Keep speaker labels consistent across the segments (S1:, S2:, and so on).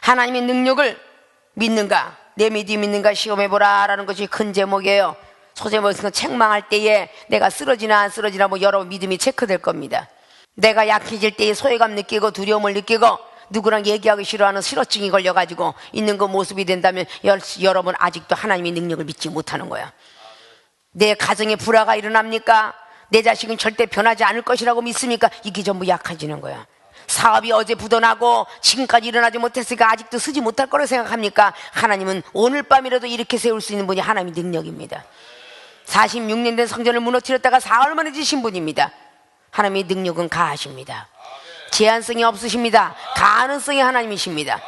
S1: 하나님의 능력을 믿는가, 내 믿음이 믿는가 시험해보라 라는 것이 큰 제목이에요. 소제목은 책망할 때에 내가 쓰러지나 안 쓰러지나 여러분 믿음이 체크될 겁니다. 내가 약해질 때에 소외감 느끼고 두려움을 느끼고 누구랑 얘기하기 싫어하는 실어증이 걸려가지고 있는 그 모습이 된다면 여러분 아직도 하나님의 능력을 믿지 못하는 거야. 내 가정에 불화가 일어납니까? 내 자식은 절대 변하지 않을 것이라고 믿습니까? 이게 전부 약해지는 거야. 사업이 어제 부도나고 지금까지 일어나지 못했으니까 아직도 쓰지 못할 거라고 생각합니까? 하나님은 오늘 밤이라도 일으켜 세울 수 있는 분이 하나님의 능력입니다. 46년 된 성전을 무너뜨렸다가 사흘 만에 지신 분입니다. 하나님의 능력은 가하십니다. 제한성이 없으십니다. 가능성이 하나님이십니다.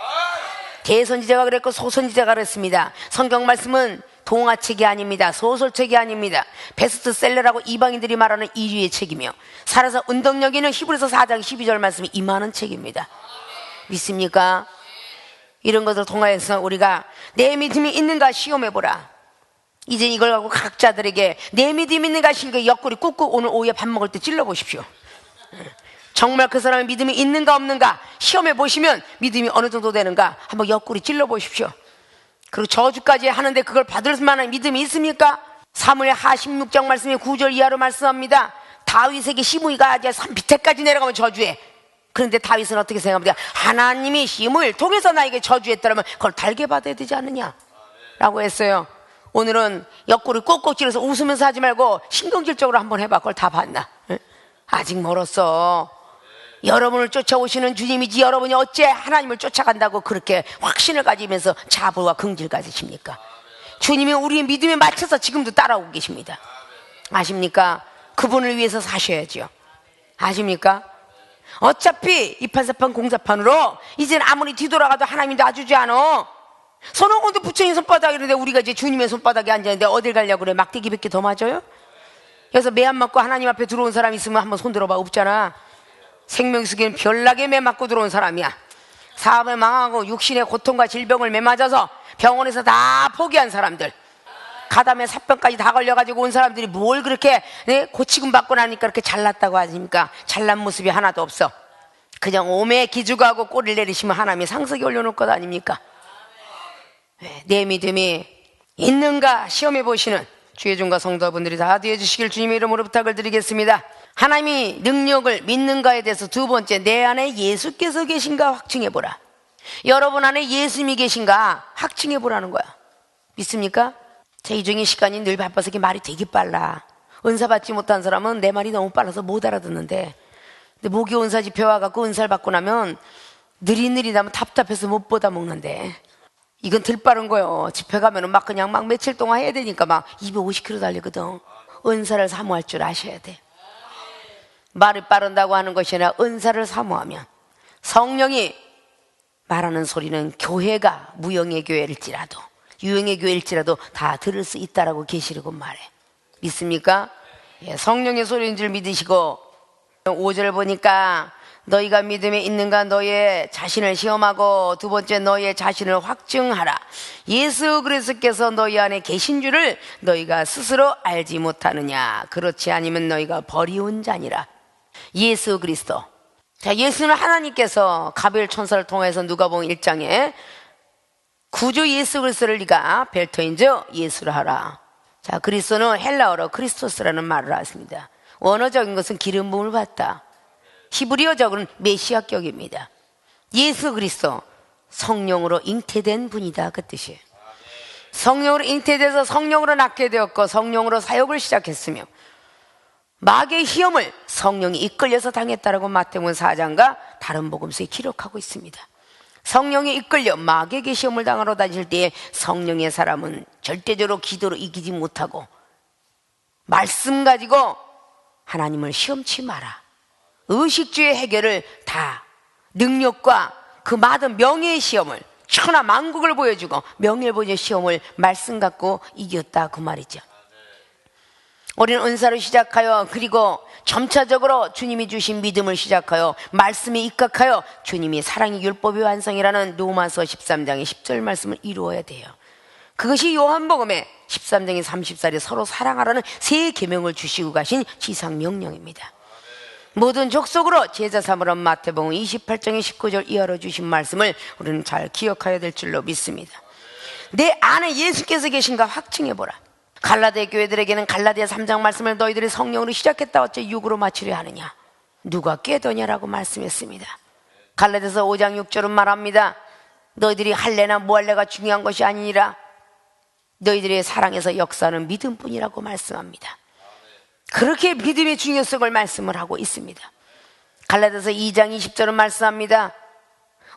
S1: 대선지자가 그랬고 소선지자가 그랬습니다. 성경 말씀은 동화책이 아닙니다. 소설책이 아닙니다. 베스트셀러라고 이방인들이 말하는 1위의 책이며 살아서 운동력 있는 히브리서 4장 12절 말씀이 임하는 책입니다. 믿습니까? 이런 것을 통하여서 우리가 내 믿음이 있는가 시험해보라. 이제 이걸 갖고 각자들에게 내 믿음이 있는가 신경 옆구리 꾹꾹 오늘 오후에 밥 먹을 때 찔러보십시오. 정말 그 사람의 믿음이 있는가 없는가 시험해보시면 믿음이 어느 정도 되는가 한번 옆구리 찔러보십시오. 그리고 저주까지 하는데 그걸 받을 만한 믿음이 있습니까? 사무엘 하 16장 말씀에 9절 이하로 말씀합니다. 다윗에게 시므이가 산 밑에까지 내려가면 저주해. 그런데 다윗은 어떻게 생각합니까? 하나님이 시므이를 통해서 나에게 저주했다면 그걸 달게 받아야 되지 않느냐 라고 했어요. 오늘은 옆구리 꼭꼭 찔러서 웃으면서 하지 말고 신경질적으로 한번 해봐. 그걸 다 봤나? 아직 멀었어. 여러분을 쫓아오시는 주님이지 여러분이 어째 하나님을 쫓아간다고 그렇게 확신을 가지면서 자부와 긍지를 가지십니까? 주님이 우리의 믿음에 맞춰서 지금도 따라오고 계십니다. 아십니까? 그분을 위해서 사셔야죠. 아십니까? 어차피 이판사판 공사판으로 이젠 아무리 뒤돌아가도 하나님이 놔주지 않아. 손오공도 부처님 손바닥이는데 우리가 이제 주님의 손바닥에 앉아있는데 어딜 가려고 그래? 막대기 100개 더 맞아요? 그래서 매 안 맞고 하나님 앞에 들어온 사람 있으면 한번 손 들어봐. 없잖아. 생명수기는 별나게 매 맞고 들어온 사람이야. 사업을 망하고 육신의 고통과 질병을 매 맞아서 병원에서 다 포기한 사람들, 가담에 사병까지 다 걸려가지고 온 사람들이 뭘 그렇게 고치금 받고 나니까 그렇게 잘났다고 하십니까? 잘난 모습이 하나도 없어. 그냥 오매 기죽하고 꼬리를 내리시면 하나님이 상석에 올려놓을 것 아닙니까? 내 믿음이 있는가 시험해 보시는 주의 종과 성도분들이 다 되어 주시길 주님의 이름으로 부탁을 드리겠습니다. 하나님이 능력을 믿는가에 대해서 두 번째, 내 안에 예수께서 계신가 확증해 보라. 여러분 안에 예수님이 계신가 확증해 보라는 거야. 믿습니까? 제 이종의 시간이 늘 바빠서 이렇게 말이 되게 빨라. 은사 받지 못한 사람은 내 말이 너무 빨라서 못 알아듣는데, 근데 모교 은사 집회 와갖고 은사를 받고 나면 느릿느릿하면 답답해서 못 보다 먹는데, 이건 덜 빠른 거예요. 집회 가면은 막 그냥 막 며칠 동안 해야 되니까 막 250km 달리거든. 은사를 사모할 줄 아셔야 돼. 말이 빠른다고 하는 것이 아니라 은사를 사모하면 성령이 말하는 소리는 교회가 무형의 교회일지라도 유형의 교회일지라도 다 들을 수 있다라고 계시려고 말해. 믿습니까? 예, 성령의 소리인 줄 믿으시고 5절 보니까 너희가 믿음에 있는가 너의 자신을 시험하고 두 번째 너의 자신을 확증하라. 예수 그리스도께서 너희 안에 계신 줄을 너희가 스스로 알지 못하느냐. 그렇지 않으면 너희가 버리운 자니라. 예수 그리스도. 자, 예수는 하나님께서 가브리엘 천사를 통해서 누가복음 1장에 구주 예수 그리스도를 네가 벨토인즉 예수를 하라. 자, 그리스도는 헬라어로 크리스토스라는 말을 했습니다. 원어적인 것은 기름 부음을 받다. 히브리어적으로는 메시아격입니다. 예수 그리스도 성령으로 잉태된 분이다 그 뜻이에요. 성령으로 잉태돼서 성령으로 낳게 되었고 성령으로 사역을 시작했으며 마귀의 시험을 성령이 이끌려서 당했다라고 마태복음 4장과 다른 복음서에 기록하고 있습니다. 성령이 이끌려 마귀에게 시험을 당하러 다닐 때에 성령의 사람은 절대적으로 기도로 이기지 못하고 말씀 가지고 하나님을 시험치 마라. 의식주의 해결을 다 능력과 그 많은 명예의 시험을 천하 만국을 보여주고 명예를 시험을 말씀 갖고 이겼다 그 말이죠. 우리는 은사를 시작하여 그리고 점차적으로 주님이 주신 믿음을 시작하여 말씀에 입각하여 주님이 사랑의 율법의 완성이라는 로마서 13장의 10절 말씀을 이루어야 돼요. 그것이 요한복음의 13장의 34절에 서로 사랑하라는 새 계명을 주시고 가신 지상 명령입니다. 모든 족속으로 제자 삼으러 마태복음 28장의 19절 이하로 주신 말씀을 우리는 잘 기억해야 될 줄로 믿습니다. 내 안에 예수께서 계신가 확증해보라. 갈라디아 교회들에게는 갈라디아 3장 말씀을 너희들이 성령으로 시작했다 어째 육으로 마치려 하느냐, 누가 깨더냐라고 말씀했습니다. 갈라디아서 5장 6절은 말합니다. 너희들이 할례나 무할례가 중요한 것이 아니니라 너희들의 사랑에서 역사하는 믿음뿐이라고 말씀합니다. 그렇게 믿음의 중요성을 말씀을 하고 있습니다. 갈라디아서 2장 20절은 말씀합니다.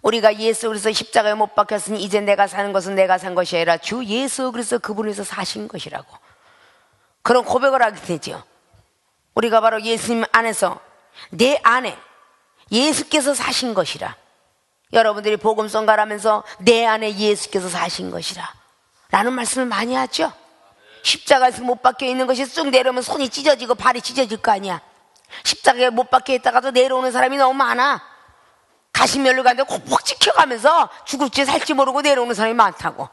S1: 우리가 예수 그리스도 십자가에 못 박혔으니 이제 내가 사는 것은 내가 산 것이 아니라 주 예수 그리스도 그분에서 사신 것이라고, 그런 고백을 하게 되죠. 우리가 바로 예수님 안에서, 내 안에 예수께서 사신 것이라. 여러분들이 복음송 가라면서 내 안에 예수께서 사신 것이라 라는 말씀을 많이 하죠. 십자가에서 못 박혀 있는 것이 쑥 내려오면 손이 찢어지고 발이 찢어질 거 아니야. 십자가에 못 박혀 있다가도 내려오는 사람이 너무 많아. 가시면로 가는데 콕콕 찍혀가면서 죽을지 살지 모르고 내려오는 사람이 많다고.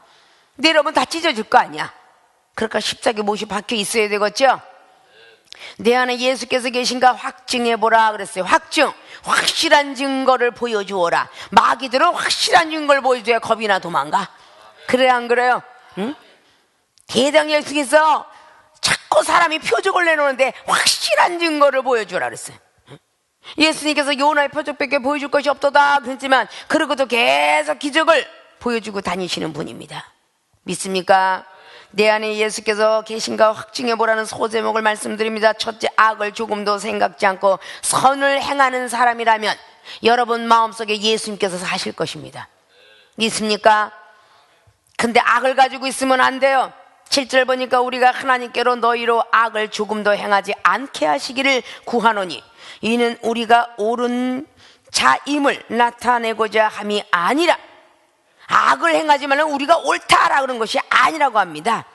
S1: 내려오면 다 찢어질 거 아니야. 그러니까 십자가에 못이 박혀 있어야 되겠죠. 내 안에 예수께서 계신가 확증해보라 그랬어요. 확증, 확실한 증거를 보여주어라. 마귀들은 확실한 증거를 보여줘야 겁이나 도망가. 그래 안 그래요? 응? 대당 예수께서 자꾸 사람이 표적을 내놓는데 확실한 증거를 보여주라 그랬어요. 예수님께서 요나의 표적밖에 보여줄 것이 없도다 그랬지만 그러고도 계속 기적을 보여주고 다니시는 분입니다. 믿습니까? 내 안에 예수께서 계신가 확증해보라는 소제목을 말씀드립니다. 첫째, 악을 조금도 생각지 않고 선을 행하는 사람이라면 여러분 마음속에 예수님께서 사실 것입니다. 믿습니까? 근데 악을 가지고 있으면 안 돼요. 7절 보니까 우리가 하나님께로 너희로 악을 조금도 행하지 않게 하시기를 구하노니 이는 우리가 옳은 자임을 나타내고자 함이 아니라, 악을 행하지만 우리가 옳다라 그런 것이 아니라고 합니다.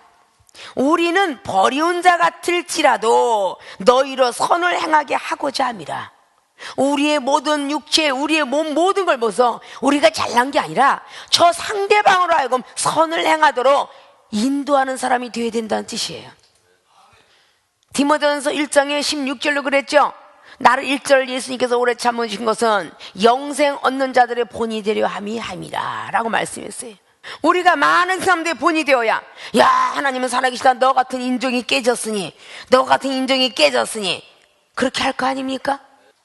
S1: 우리는 버리운 자 같을지라도 너희로 선을 행하게 하고자 함이라. 우리의 모든 육체, 우리의 몸 모든 걸 보서 우리가 잘난 게 아니라 저 상대방으로 하여금 선을 행하도록 인도하는 사람이 되어야 된다는 뜻이에요. 디모데전서 1장의 16절로 그랬죠. 나를 1절 예수님께서 오래 참으신 것은 영생 얻는 자들의 본이 되려 함이라 라고 말씀했어요. 우리가 많은 사람들의 본이 되어야, 야 하나님은 살아계시다, 너 같은 인종이 깨졌으니, 너 같은 인종이 깨졌으니 그렇게 할 거 아닙니까?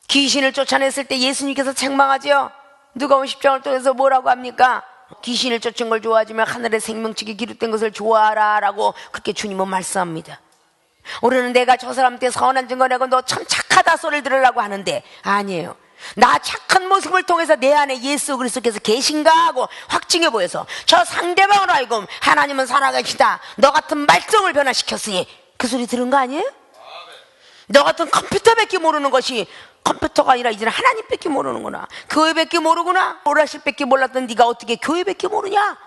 S1: 귀신을 쫓아냈을 때 예수님께서 책망하죠. 누가복음 10장을 통해서 뭐라고 합니까? 귀신을 쫓은 걸 좋아하지만 하늘의 생명책에 기록된 것을 좋아하라 라고 그렇게 주님은 말씀합니다. 우리는 내가 저 사람한테 선한 증거 내고 너 참 착하다 소리를 들으려고 하는데 아니에요. 나 착한 모습을 통해서 내 안에 예수 그리스도께서 계신가 하고 확증해 보여서 저 상대방으로 하여금 하나님은 살아계시다, 너 같은 말썽을 변화시켰으니 그 소리 들은 거 아니에요? 너 같은 컴퓨터밖에 모르는 것이 컴퓨터가 아니라 이제는 하나님밖에 모르는구나, 교회밖에 모르구나, 오라실밖에 몰랐던 네가 어떻게 교회밖에 모르냐,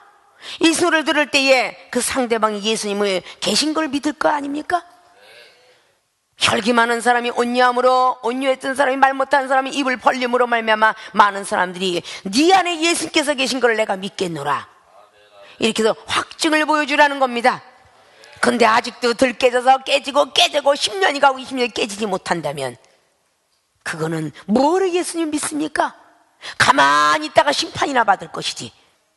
S1: 이 소리를 들을 때에 그 상대방이 예수님을 계신 걸 믿을 거 아닙니까? 혈기 많은 사람이 온유함으로, 온유했던 사람이 말 못하는 사람이 입을 벌림으로 말미암아 많은 사람들이 네 안에 예수님께서 계신 걸 내가 믿겠노라 이렇게 해서 확증을 보여주라는 겁니다. 근데 아직도 덜 깨져서 깨지고 10년이 가고 20년이 깨지지 못한다면 그거는 뭐를 예수님 믿습니까? 가만히 있다가 심판이나 받을 것이지.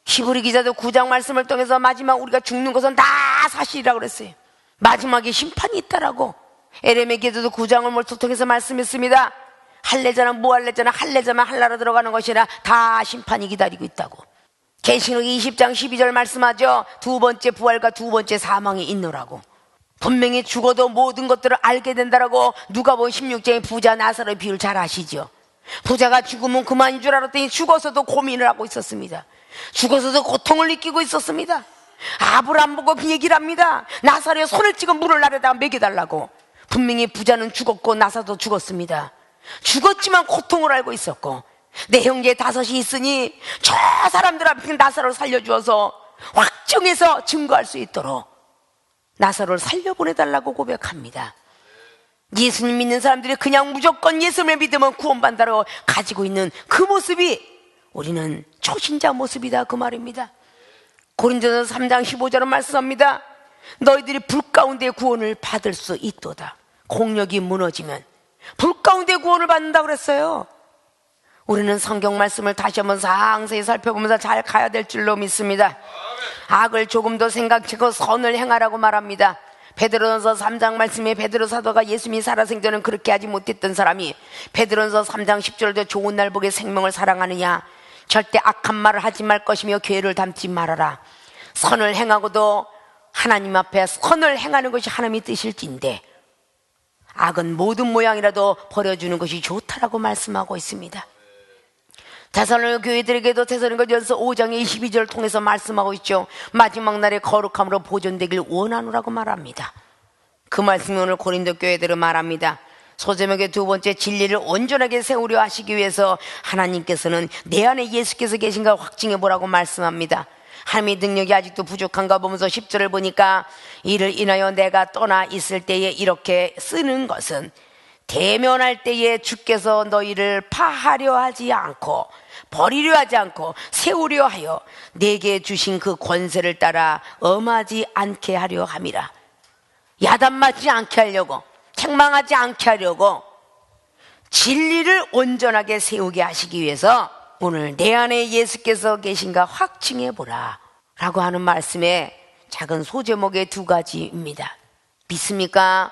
S1: 히브리 기자도 9장 말씀을 통해서 마지막 우리가 죽는 것은 다 사실이라고 그랬어요. 마지막에 심판이 있다라고. 에레미야 기자도 9장을 몰수 통해서 말씀했습니다. 할례자는 무할례자는 할례자만 할라로 들어가는 것이라 다 심판이 기다리고 있다고. 계시록 20장 12절 말씀하죠. 두 번째 부활과 두 번째 사망이 있노라고. 분명히 죽어도 모든 것들을 알게 된다라고 누가복음 16장의 부자 나사로의 비유를 잘 아시죠. 부자가 죽으면 그만인 줄 알았더니 죽어서도 고민을 하고 있었습니다. 죽어서도 고통을 느끼고 있었습니다. 아브라함 보고 그 얘기를 합니다. 나사로에 손을 찍어 물을 나르다가 먹여달라고. 분명히 부자는 죽었고 나사도 죽었습니다. 죽었지만 고통을 알고 있었고, 내 형제 5이 있으니 저 사람들 앞에 나사로를 살려주어서 확정해서 증거할 수 있도록 나사로를 살려보내달라고 고백합니다. 예수님 믿는 사람들이 그냥 무조건 예수님을 믿으면 구원받는다고 가지고 있는 그 모습이 우리는 초신자 모습이다 그 말입니다. 고린도전서 3장 15절은 말씀합니다. 너희들이 불 가운데 구원을 받을 수 있도다. 공력이 무너지면, 불 가운데 때 구원을 받는다고 그랬어요. 우리는 성경 말씀을 다시 한번 상세히 살펴보면서 잘 가야 될 줄로 믿습니다. 악을 조금도 생각하고 선을 행하라고 말합니다. 베드로전서 3장 말씀에 베드로 사도가 예수님이 살아생전은 그렇게 하지 못했던 사람이 베드로전서 3장 10절도 좋은 날 보게 생명을 사랑하느냐, 절대 악한 말을 하지 말 것이며 괴를 담지 말아라. 선을 행하고도 하나님 앞에 선을 행하는 것이 하나님의 뜻일진데 악은 모든 모양이라도 버려주는 것이 좋다라고 말씀하고 있습니다. 데살로니가 교회들에게도 데살로니가전서 5장의 22절을 통해서 말씀하고 있죠. 마지막 날에 거룩함으로 보존되길 원하노라고 말합니다. 그 말씀이 오늘 고린도 교회들은 말합니다. 소제목의 두 번째, 진리를 온전하게 세우려 하시기 위해서 하나님께서는 내 안에 예수께서 계신가 확증해 보라고 말씀합니다. 하나님의 능력이 아직도 부족한가 보면서 10절을 보니까 이를 인하여 내가 떠나 있을 때에 이렇게 쓰는 것은 대면할 때에 주께서 너희를 파하려 하지 않고 버리려 하지 않고 세우려 하여 내게 주신 그 권세를 따라 엄하지 않게 하려 함이라. 야단맞지 않게 하려고, 책망하지 않게 하려고 진리를 온전하게 세우게 하시기 위해서 오늘 내 안에 예수께서 계신가 확증해 보라 라고 하는 말씀의 작은 소제목의 두 가지입니다. 믿습니까?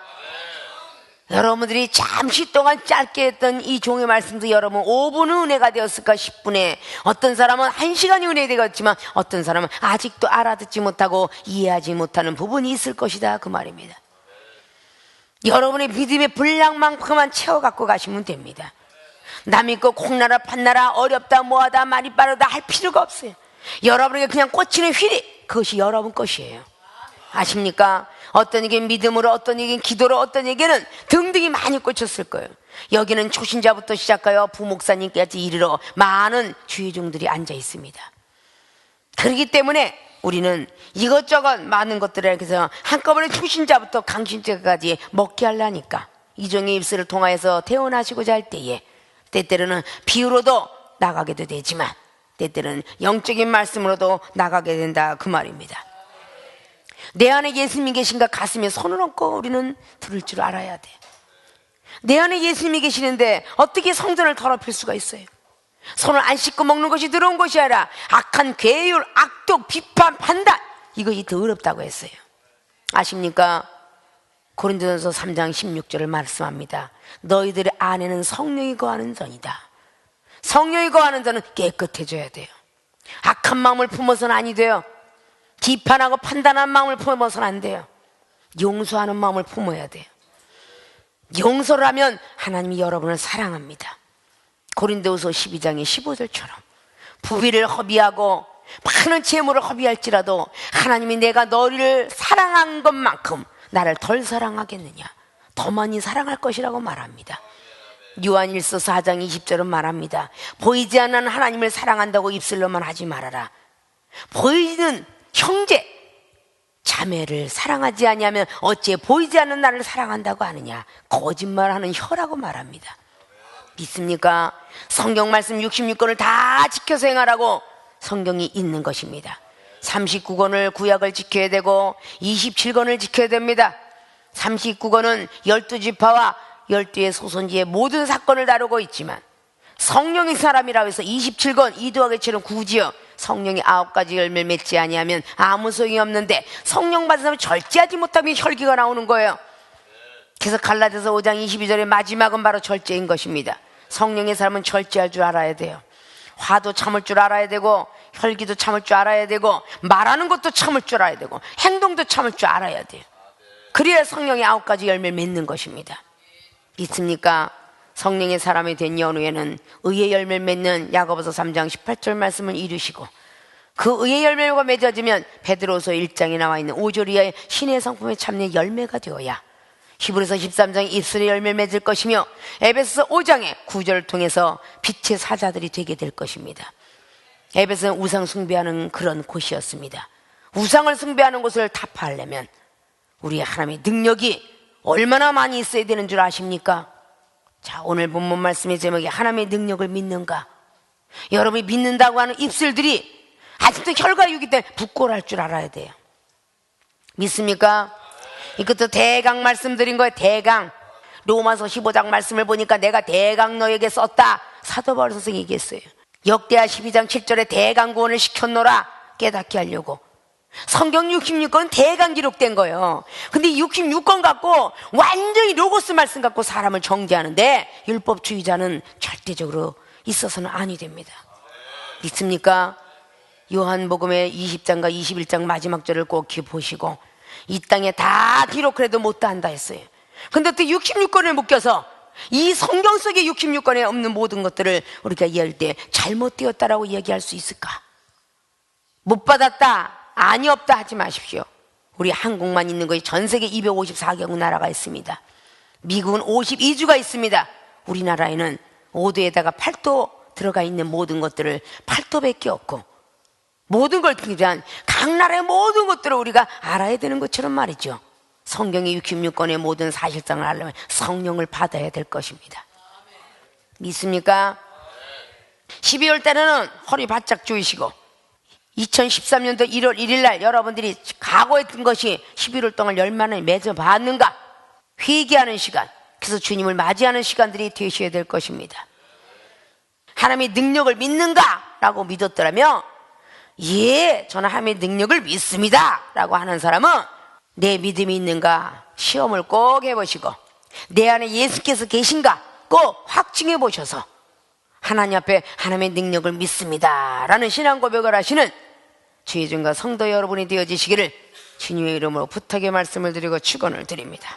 S1: 여러분들이 잠시 동안 짧게 했던 이 종의 말씀도 여러분 5분은 은혜가 되었을까, 10분에 어떤 사람은 1시간이 은혜 되었지만 어떤 사람은 아직도 알아듣지 못하고 이해하지 못하는 부분이 있을 것이다, 그 말입니다. 여러분의 믿음의 분량만큼만 채워 갖고 가시면 됩니다. 남 믿고 콩나라 판나라 어렵다 뭐하다 말이 빠르다 할 필요가 없어요. 여러분에게 그냥 꽂히는 휘리, 그것이 여러분 것이에요. 아십니까? 어떤 에게 믿음으로, 어떤 에게 기도로, 어떤 에게는 등등이 많이 꽂혔을 거예요. 여기는 초신자부터 시작하여 부목사님까지 이르러 많은 주의종들이 앉아 있습니다. 그렇기 때문에 우리는 이것저것 많은 것들에 대해서 한꺼번에 초신자부터 강신자까지 먹게 하려니까 이종의 입술을 통하여서 태어나시고자 할 때에 때때로는 비유로도 나가게도 되지만 때때로는 영적인 말씀으로도 나가게 된다, 그 말입니다. 내 안에 예수님이 계신가 가슴에 손을 얹고 우리는 들을 줄 알아야 돼. 내 안에 예수님이 계시는데 어떻게 성전을 더럽힐 수가 있어요? 손을 안 씻고 먹는 것이 더러운 것이 아니라 악한 괴율, 악독, 비판, 판단, 이것이 더 어렵다고 했어요. 아십니까? 고린도전서 3장 16절을 말씀합니다. 너희들 안에는 성령이 거하는 전이다. 성령이 거하는 자는 깨끗해져야 돼요. 악한 마음을 품어서는 아니 돼요. 비판하고 판단하는 마음을 품어서는 안 돼요. 용서하는 마음을 품어야 돼요. 용서를 하면 하나님이 여러분을 사랑합니다. 고린도후서 12장의 15절처럼 부비를 허비하고 많은 재물을 허비할지라도 하나님이 내가 너를 사랑한 것만큼 나를 덜 사랑하겠느냐, 더 많이 사랑할 것이라고 말합니다. 요한일서 4장 20절은 말합니다. 보이지 않는 하나님을 사랑한다고 입술로만 하지 말아라. 보이는 형제 자매를 사랑하지 아니하면 어찌 보이지 않는 나를 사랑한다고 하느냐. 거짓말하는 혀라고 말합니다. 믿습니까? 성경 말씀 66권을 다 지켜서 행하라고 성경이 있는 것입니다. 39권을 구약을 지켜야 되고 27권을 지켜야 됩니다. 39권은 12지파와 12의 소선지의 모든 사건을 다루고 있지만 성령의 사람이라고 해서 27권 이두하게처럼 굳이요 성령이 9가지 열매를 맺지 아니하면 아무 소용이 없는데 성령 받은 사람은 절제하지 못하면 혈기가 나오는 거예요. 그래서 갈라디아서 5장 22절의 마지막은 바로 절제인 것입니다. 성령의 사람은 절제할 줄 알아야 돼요. 화도 참을 줄 알아야 되고 혈기도 참을 줄 알아야 되고 말하는 것도 참을 줄 알아야 되고 행동도 참을 줄 알아야 돼요. 그래야 성령의 9가지 열매를 맺는 것입니다. 믿습니까? 성령의 사람이 된 연후에는 의의 열매를 맺는 야고보서 3장 18절 말씀을 이루시고 그 의의 열매가 맺어지면 베드로서 1장에 나와 있는 5절 이하의 신의 성품에 참는 열매가 되어야 히브리서 13장에 입술의 열매를 맺을 것이며 에베소서 5장의 9절을 통해서 빛의 사자들이 되게 될 것입니다. 에베소는 우상 숭배하는 그런 곳이었습니다. 우상을 숭배하는 곳을 타파하려면 우리 하나님의 능력이 얼마나 많이 있어야 되는 줄 아십니까? 자, 오늘 본문 말씀의 제목이 하나님의 능력을 믿는가? 여러분이 믿는다고 하는 입술들이 아직도 혈과육이 때문에 부끄러워할 줄 알아야 돼요. 믿습니까? 이것도 대강 말씀드린 거예요. 대강. 로마서 15장 말씀을 보니까 내가 대강 너에게 썼다. 사도 바울 선생이 얘기했어요. 역대하 12장 7절에 대강 구원을 시켰노라. 깨닫게 하려고. 성경 66권 대강 기록된 거예요. 근데 66권 갖고 완전히 로고스 말씀 갖고 사람을 정죄하는데 율법주의자는 절대적으로 있어서는 아니 됩니다. 믿습니까? 요한복음의 20장과 21장 마지막 절을 꼭 보시고 이 땅에 다 기록을 해도 못다 한다 했어요. 근데 또 66권을 묶여서 이 성경 속에 66권에 없는 모든 것들을 우리가 이해할 때 잘못되었다라고 얘기할 수 있을까? 못 받았다, 아니 없다 하지 마십시오. 우리 한국만 있는 것이 전 세계 254개국 나라가 있습니다. 미국은 52주가 있습니다. 우리나라에는 5도에다가 8도 들어가 있는 모든 것들을 8도밖에 없고 모든 걸 통한 각 나라의 모든 것들을 우리가 알아야 되는 것처럼 말이죠. 성경의 66권의 모든 사실상을 알려면 성령을 받아야 될 것입니다. 믿습니까? 12월 달에는 허리 바짝 조이시고 2013년도 1월 1일 날 여러분들이 각오했던 것이 11월 동안 얼마나 맺어봤는가 회개하는 시간, 그래서 주님을 맞이하는 시간들이 되셔야 될 것입니다. 하나님의 능력을 믿는가? 라고 믿었더라면 예, 저는 하나님의 능력을 믿습니다 라고 하는 사람은 내 믿음이 있는가 시험을 꼭 해보시고 내 안에 예수께서 계신가 꼭 확증해 보셔서 하나님 앞에 하나님의 능력을 믿습니다 라는 신앙 고백을 하시는 주의 종과 성도 여러분이 되어지시기를 주님의 이름으로 부탁의 말씀을 드리고 축원을 드립니다.